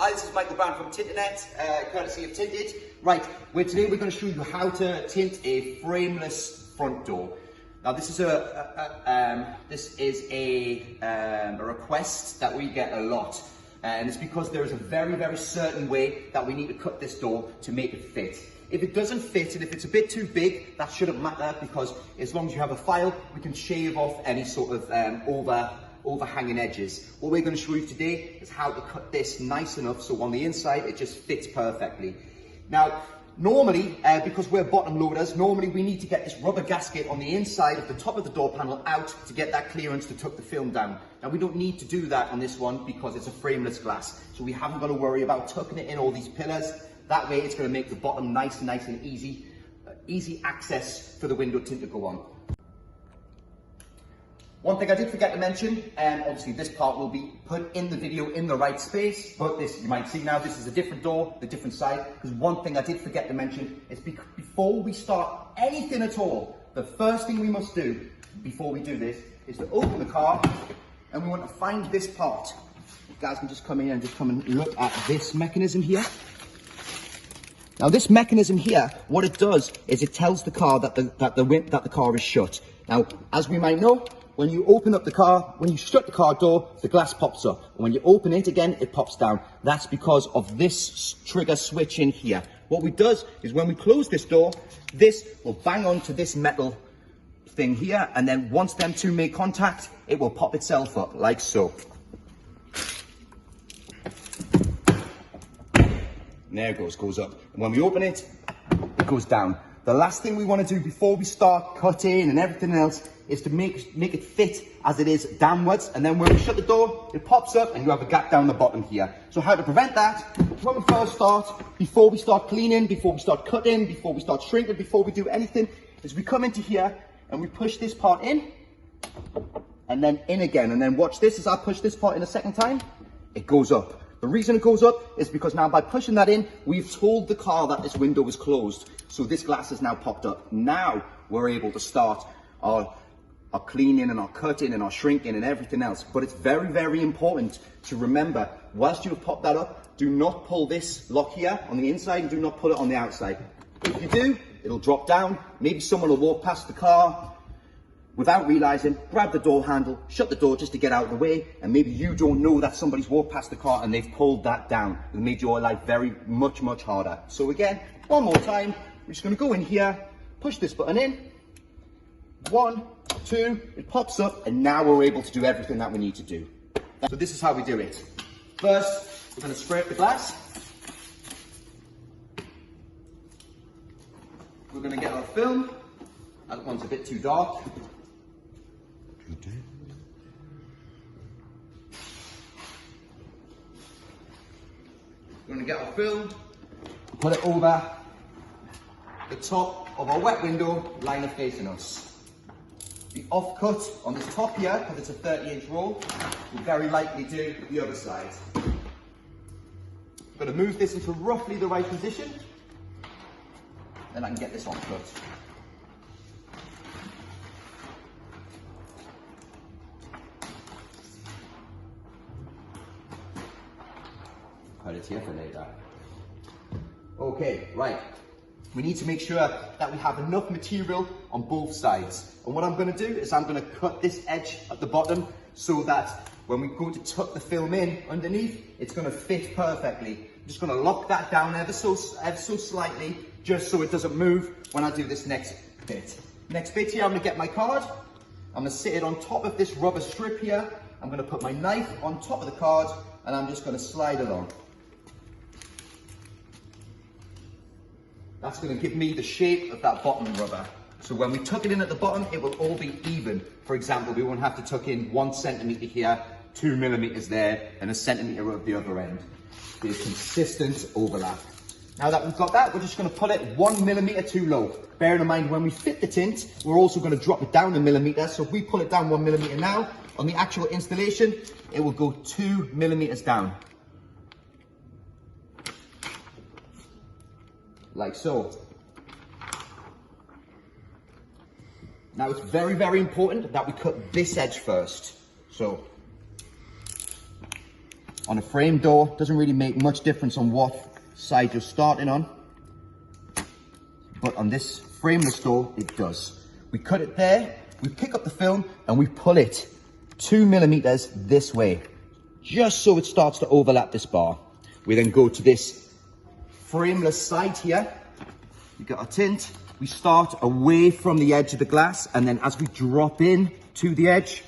Hi, this is Michael Brown from Tinternet, courtesy of Tinted. Right, today we're going to show you how to tint a frameless front door. Now this is a request that we get a lot, and it's because there is a very certain way that we need to cut this door to make it fit. If it doesn't fit and if it's a bit too big, that shouldn't matter, because as long as you have a file, we can shave off any sort of overhanging edges. What we're going to show you today is how to cut this nice enough so on the inside it just fits perfectly. Now normally, because we're bottom loaders, normally we need to get this rubber gasket on the inside of the top of the door panel out to get that clearance to tuck the film down. Now we don't need to do that on this one because it's a frameless glass, so we haven't got to worry about tucking it in all these pillars. That way it's going to make the bottom nice and easy, easy access for the window tint to go on. One thing I did forget to mention, obviously this part will be put in the video in the right space, but this, you might see now, this is a different door, the different side, because one thing I did forget to mention is before we start anything at all, the first thing we must do before we do this is to open the car, and we want to find this part. You guys can just come in and just come and look at this mechanism here. Now this mechanism here, what it does is it tells the car that the car is shut. Now, as we might know, when you open up the car, when you shut the car door, the glass pops up. And when you open it again, it pops down. That's because of this trigger switch in here. What it does is when we close this door, this will bang onto this metal thing here, and then once them two make contact, it will pop itself up, like so. And there it goes up. And when we open it, it goes down. The last thing we want to do before we start cutting and everything else is to make it fit as it is downwards, and then when we shut the door, it pops up and you have a gap down the bottom here. So how to prevent that, when we first start, before we start cleaning, before we start cutting, before we start shrinking, before we do anything, is we come into here and we push this part in, and then in again, and then watch this as I push this part in a second time, it goes up. The reason it goes up is because now by pushing that in, we've told the car that this window is closed. So this glass has now popped up. Now we're able to start our cleaning and our cutting and our shrinking and everything else. But it's very important to remember, whilst you have popped that up, do not pull this lock here on the inside and do not pull it on the outside. If you do, it'll drop down. Maybe someone will walk past the car without realizing, grab the door handle, shut the door just to get out of the way, and maybe you don't know that somebody's walked past the car and they've pulled that down. It made your life very much harder. So again, one more time, we're just going to go in here, push this button in, 1, 2, it pops up, and now we're able to do everything that we need to do. So this is how we do it. First, we're going to scrape the glass. We're going to get our film. That one's a bit too dark. We're going to get our film, put it over the top of our wet window, line of facing us. The offcut on this top here, because it's a 30-inch roll, will very likely do the other side. I'm going to move this into roughly the right position, then I can get this offcut. Cut it here for later. Okay, right. We need to make sure that we have enough material on both sides. And what I'm going to do is I'm going to cut this edge at the bottom so that when we go to tuck the film in underneath, it's going to fit perfectly. I'm just going to lock that down ever so slightly, just so it doesn't move when I do this next bit. Next bit here, I'm going to get my card. I'm going to sit it on top of this rubber strip here. I'm going to put my knife on top of the card, and I'm just going to slide along. That's going to give me the shape of that bottom rubber. So when we tuck it in at the bottom, it will all be even. For example, we won't have to tuck in 1 centimetre here, 2 millimetres there, and 1 centimetre at the other end. There's consistent overlap. Now that we've got that, we're just going to pull it 1 millimetre too low. Bearing in mind, when we fit the tint, we're also going to drop it down 1 millimetre. So if we pull it down 1 millimetre now, on the actual installation, it will go 2 millimetres down. Like so. Now it's very important that we cut this edge first. So On a frame door, doesn't really make much difference on what side you're starting on. But on this frameless door, it does. We cut it there, we pick up the film, and we pull it 2 millimeters this way, just so it starts to overlap this bar. We then go to this frameless side here. We got our tint. We start away from the edge of the glass, and then as we drop in to the edge,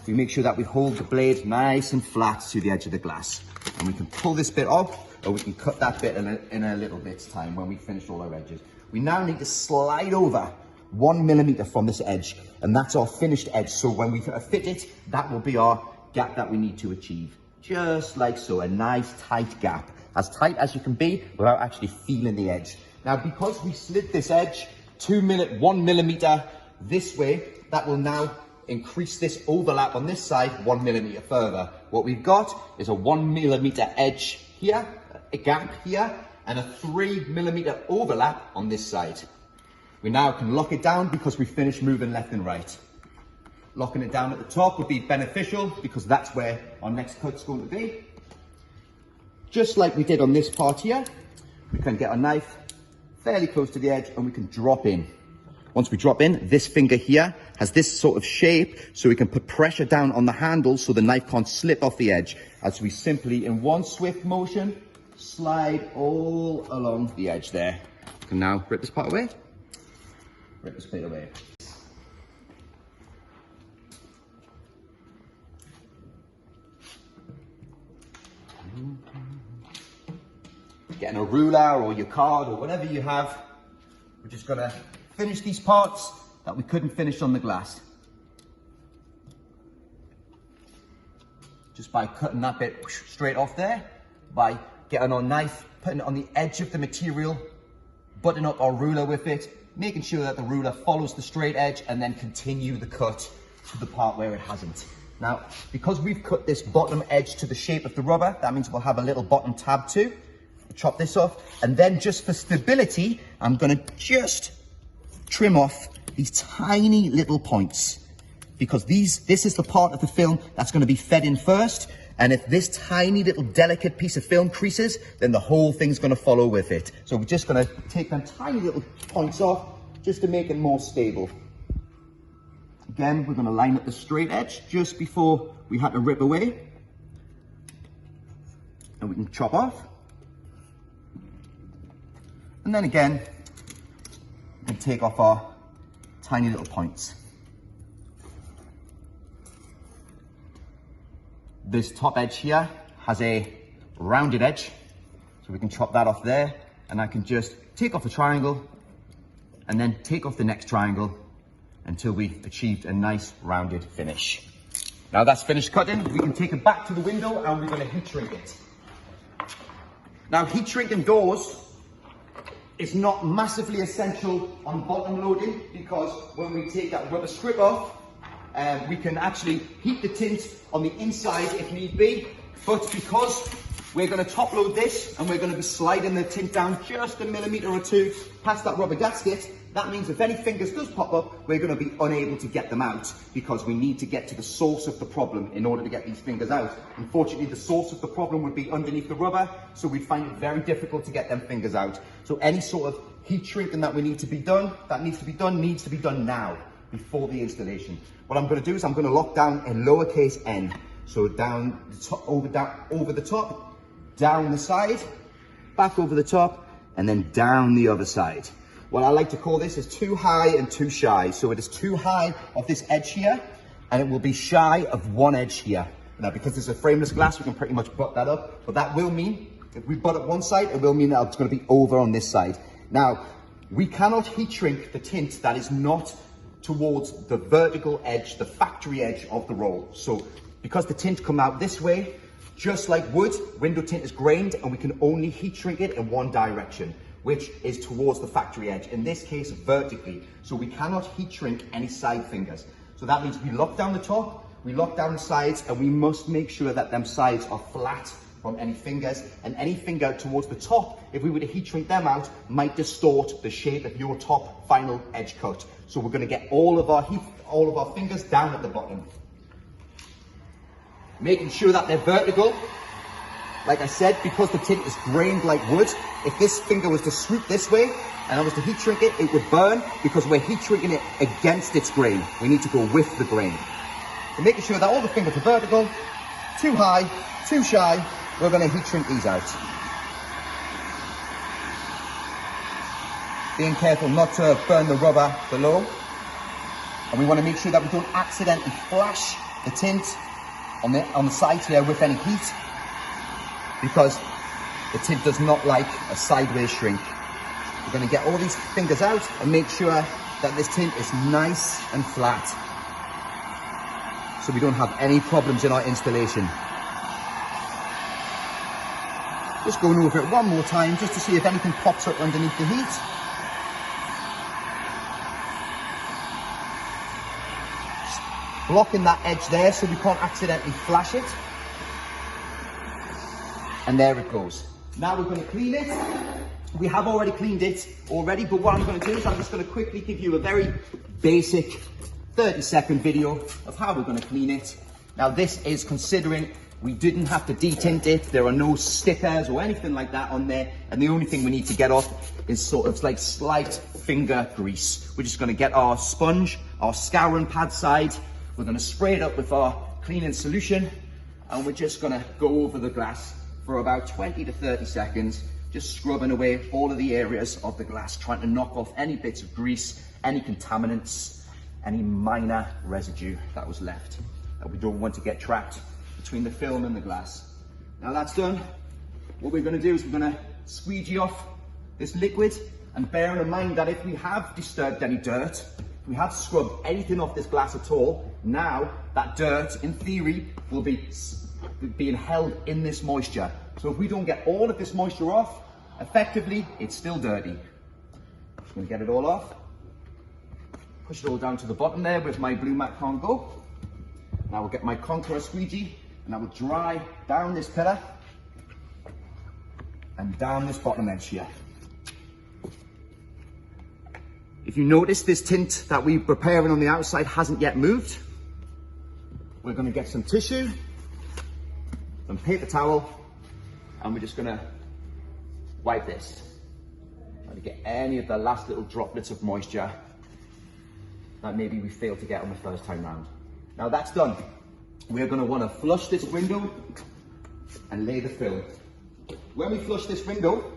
we make sure that we hold the blade nice and flat to the edge of the glass. And we can pull this bit off, or we can cut that bit in a little bit's time when we finish all our edges. We now need to slide over 1 millimeter from this edge, and that's our finished edge. So when we fit it, that will be our gap that we need to achieve. Just like so, a nice tight gap. As tight as you can be without actually feeling the edge. Now, because we slid this edge 1 millimeter this way, that will now increase this overlap on this side 1 millimeter further. What we've got is a 1 millimeter edge here, a gap here, and a 3 millimeter overlap on this side. We now can lock it down because we finished moving left and right. Locking it down at the top would be beneficial because that's where our next cut's going to be. Just like we did on this part here, we can get our knife fairly close to the edge and we can drop in. Once we drop in, this finger here has this sort of shape so we can put pressure down on the handle so the knife can't slip off the edge, as we simply, in one swift motion, slide all along the edge there. We can now rip this part away, rip this bit away. Getting a ruler or your card or whatever you have, we're just gonna finish these parts that we couldn't finish on the glass. Just by cutting that bit straight off there, by getting our knife, putting it on the edge of the material, buttoning up our ruler with it, making sure that the ruler follows the straight edge, and then continue the cut to the part where it hasn't. Now, because we've cut this bottom edge to the shape of the rubber, that means we'll have a little bottom tab too. Chop this off, and then just for stability, I'm gonna just trim off these tiny little points, because this is the part of the film that's gonna be fed in first, and if this tiny little delicate piece of film creases, then the whole thing's gonna follow with it. So we're just gonna take them tiny little points off just to make it more stable. Again, we're gonna line up the straight edge just before we had to rip away, and we can chop off. And then again, we can take off our tiny little points. This top edge here has a rounded edge, so we can chop that off there, and I can just take off a triangle and then take off the next triangle until we've achieved a nice rounded finish. Now that's finished cutting, we can take it back to the window and we're going to heat shrink it. Now, heat shrinking doors is not massively essential on bottom loading, because when we take that rubber strip off, we can actually heat the tint on the inside if need be. But because we're going to top load this and we're going to be sliding the tint down just a millimeter or two past that rubber gasket, that means if any fingers does pop up, we're going to be unable to get them out, because we need to get to the source of the problem in order to get these fingers out. Unfortunately, the source of the problem would be underneath the rubber, so we find it very difficult to get them fingers out. So any sort of heat shrinking that needs to be done now, before the installation. What I'm going to do is I'm going to lock down a lowercase n. So down the top, over the top, down the side, back over the top, and then down the other side. What I like to call this is too high and too shy. So it is too high of this edge here, and it will be shy of one edge here. Now, because it's a frameless glass, we can pretty much butt that up, but that will mean, if we butt up one side, it will mean that it's going to be over on this side. Now, we cannot heat shrink the tint that is not towards the vertical edge, the factory edge of the roll. So because the tint come out this way, just like wood, window tint is grained, and we can only heat shrink it in one direction, which is towards the factory edge, in this case vertically. So we cannot heat shrink any side fingers. So that means we lock down the top, we lock down the sides, and we must make sure that them sides are flat from any fingers, and any finger towards the top, if we were to heat shrink them out, might distort the shape of your top final edge cut. So we're going to get all of our fingers down at the bottom, making sure that they're vertical, like I said, because the tint is grained like wood, if this finger was to sweep this way and I was to heat shrink it, it would burn because we're heat shrinking it against its grain. We need to go with the grain. So making sure that all the fingers are vertical, too high, too shy, we're going to heat shrink these out. Being careful not to burn the rubber below. And we want to make sure that we don't accidentally flash the tint on the sides here with any heat, because the tint does not like a sideways shrink. We're going to get all these fingers out and make sure that this tint is nice and flat, so we don't have any problems in our installation. Just going over it one more time just to see if anything pops up underneath the heat. Blocking that edge there so we can't accidentally flash it. And there it goes. Now we're going to clean it. We have already cleaned it already, but what I'm going to do is I'm just going to quickly give you a very basic 30-second video of how we're going to clean it. Now this is considering we didn't have to detint it. There are no stickers or anything like that on there. And the only thing we need to get off is sort of like slight finger grease. We're just going to get our sponge, our scouring pad side. We're going to spray it up with our cleaning solution, and we're just going to go over the glass for about 20 to 30 seconds, just scrubbing away all of the areas of the glass, trying to knock off any bits of grease, any contaminants, any minor residue that was left that we don't want to get trapped between the film and the glass. Now that's done, what we're going to do is we're going to squeegee off this liquid, and bear in mind that if we have disturbed any dirt, if we have scrubbed anything off this glass at all, now that dirt, in theory, will be being held in this moisture. So if we don't get all of this moisture off, effectively, it's still dirty. Just going to get it all off. Push it all down to the bottom there with my blue matte can't go. Now we'll get my Conqueror squeegee, and I will dry down this pillar and down this bottom edge here. If you notice, this tint that we're preparing on the outside hasn't yet moved. We're going to get some tissue, some paper towel, and we're just going to wipe this. Try to get any of the last little droplets of moisture that maybe we failed to get on the first time round. Now that's done. We're going to want to flush this window and lay the film. When we flush this window,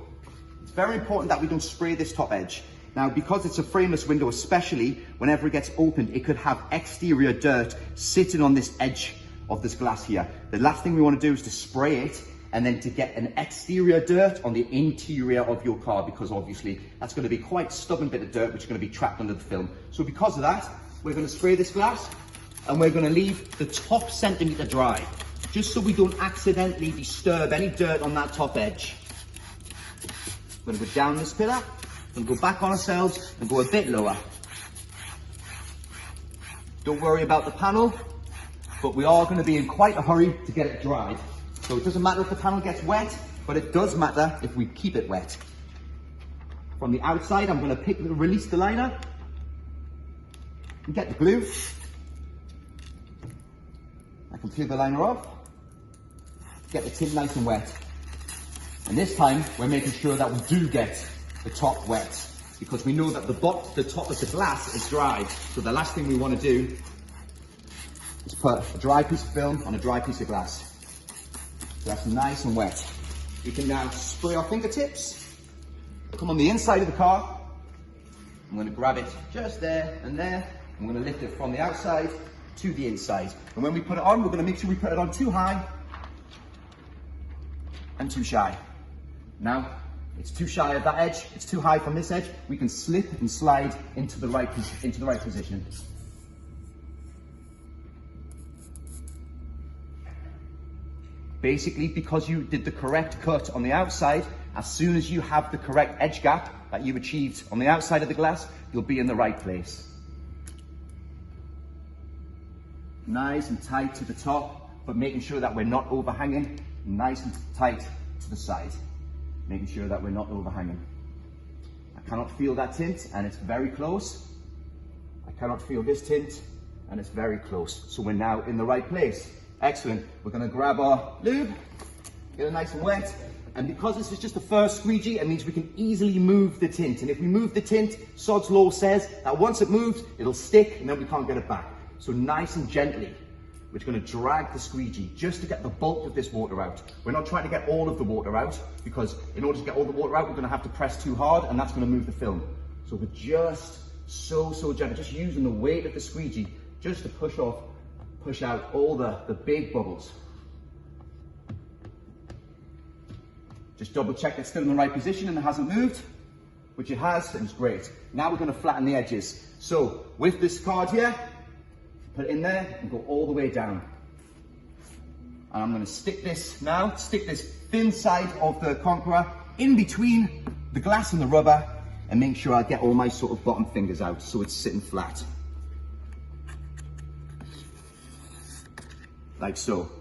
it's very important that we don't spray this top edge. Now, because it's a frameless window, especially whenever it gets opened, it could have exterior dirt sitting on this edge of this glass here. The last thing we want to do is to spray it and then to get an exterior dirt on the interior of your car, because obviously that's going to be quite a stubborn bit of dirt which is going to be trapped under the film. So because of that, we're going to spray this glass and we're going to leave the top centimetre dry, just so we don't accidentally disturb any dirt on that top edge. We're going to go down this pillar and go back on ourselves and go a bit lower. Don't worry about the panel, but we are going to be in quite a hurry to get it dried. So it doesn't matter if the panel gets wet, but it does matter if we keep it wet. From the outside, I'm going to release the liner and get the glue. I can peel the liner off, get the tint nice and wet. And this time, we're making sure that we do get the top wet, because we know that the top of the glass is dry. So the last thing we want to do is put a dry piece of film on a dry piece of glass. So that's nice and wet. We can now spray our fingertips, come on the inside of the car. I'm going to grab it just there and there. I'm going to lift it from the outside to the inside. And when we put it on, we're going to make sure we put it on too high and too shy. Now, it's too shy of that edge, it's too high from this edge, we can slip and slide into the right position. Basically, because you did the correct cut on the outside, as soon as you have the correct edge gap that you achieved on the outside of the glass, you'll be in the right place. Nice and tight to the top, but making sure that we're not overhanging, nice and tight to the side. Making sure that we're not overhanging. I cannot feel that tint, and it's very close. I cannot feel this tint, and it's very close. So we're now in the right place. Excellent. We're going to grab our lube, get it nice and wet. And because this is just the first squeegee, it means we can easily move the tint. And if we move the tint, Sod's Law says that once it moves, it'll stick and then we can't get it back. So nice and gently, we're going to drag the squeegee just to get the bulk of this water out. We're not trying to get all of the water out, because in order to get all the water out, we're going to have to press too hard and that's going to move the film. So we're just so gentle, just using the weight of the squeegee just to push out all the big bubbles. Just double check it's still in the right position and it hasn't moved, which it has, and it's great. Now we're going to flatten the edges. So with this card here, put it in there and go all the way down. And I'm going to stick this thin side of the conqueror in between the glass and the rubber, and make sure I get all my sort of bottom fingers out so it's sitting flat. Like so.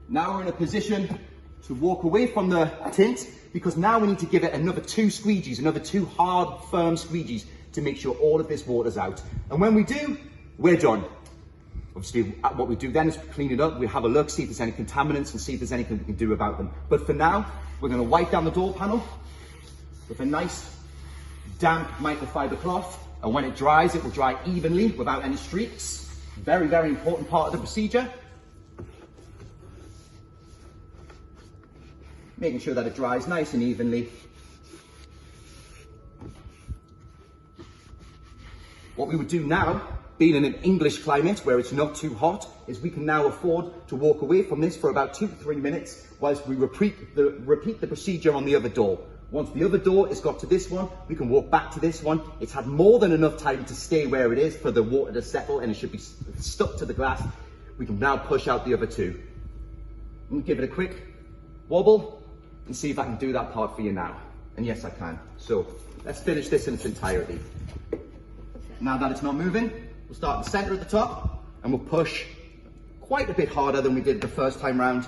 Now we're in a position to walk away from the tint, because now we need to give it another 2 squeegees, another 2 hard, firm squeegees to make sure all of this water's out. And when we do, we're done. Obviously, what we do then is clean it up, we have a look, see if there's any contaminants and see if there's anything we can do about them. But for now, we're going to wipe down the door panel with a nice damp microfiber cloth, and when it dries, it will dry evenly without any streaks. Very, very important part of the procedure. Making sure that it dries nice and evenly. What we would do now, being in an English climate where it's not too hot, is we can now afford to walk away from this for about 2 to 3 minutes whilst we repeat the procedure on the other door. Once the other door has got to this one, we can walk back to this one. It's had more than enough time to stay where it is for the water to settle, and it should be stuck to the glass. We can now push out the other 2. I'm gonna give it a quick wobble and see if I can do that part for you now. And yes, I can. So let's finish this in its entirety. Now that it's not moving, we'll start in the center at the top and we'll push quite a bit harder than we did the first time round,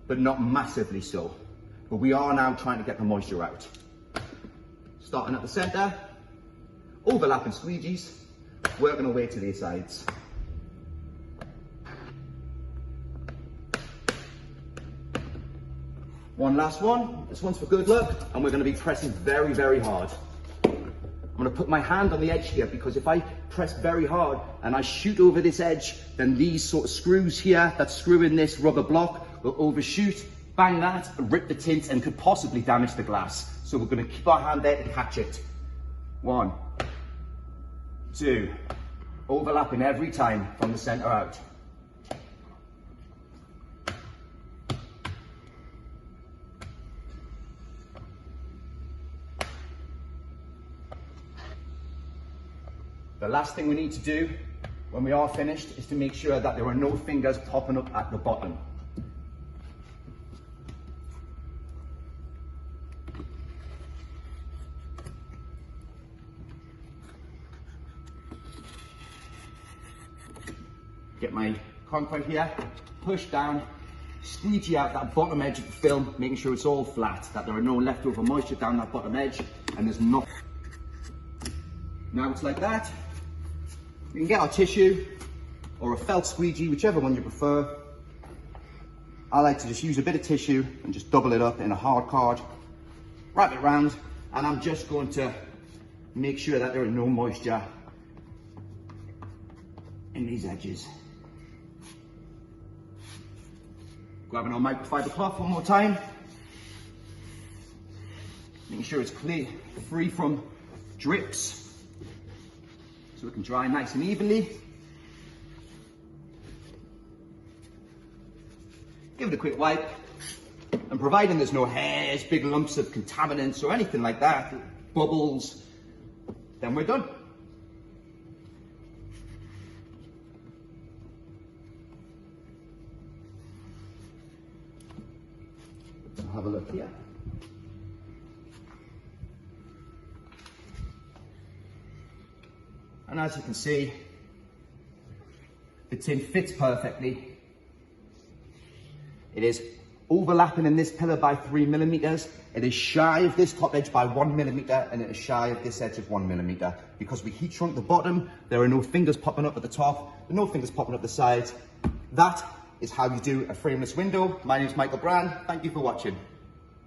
but not massively so. But we are now trying to get the moisture out. Starting at the center, overlapping squeegees, working our way to the sides. One last one, this one's for good luck, and we're going to be pressing very, very hard. I'm going to put my hand on the edge here, because if I press very hard and I shoot over this edge, then these sort of screws here that screw in this rubber block will overshoot, bang that, rip the tint, and could possibly damage the glass. So we're going to keep our hand there to catch it. 1, 2, overlapping every time from the center out. The last thing we need to do when we are finished is to make sure that there are no fingers popping up at the bottom. Get my concrete here, push down, squeegee out that bottom edge of the film, making sure it's all flat, that there are no leftover moisture down that bottom edge, and there's not. Now it's like that. We can get our tissue or a felt squeegee, whichever one you prefer. I like to just use a bit of tissue and just double it up in a hard card, wrap it around, and I'm just going to make sure that there is no moisture in these edges. Grabbing our microfiber cloth one more time, making sure it's clear, free from drips, so it can dry nice and evenly. Give it a quick wipe, and providing there's no hairs, big lumps of contaminants or anything like that, bubbles, then we're done. I'll have a look here. And as you can see, the tint fits perfectly. It is overlapping in this pillar by 3 millimeters. It is shy of this top edge by 1 millimeter, and it is shy of this edge of 1 millimeter. Because we heat shrunk the bottom, there are no fingers popping up at the top, there are no fingers popping up the sides. That is how you do a frameless window. My name is Michael Brand. Thank you for watching.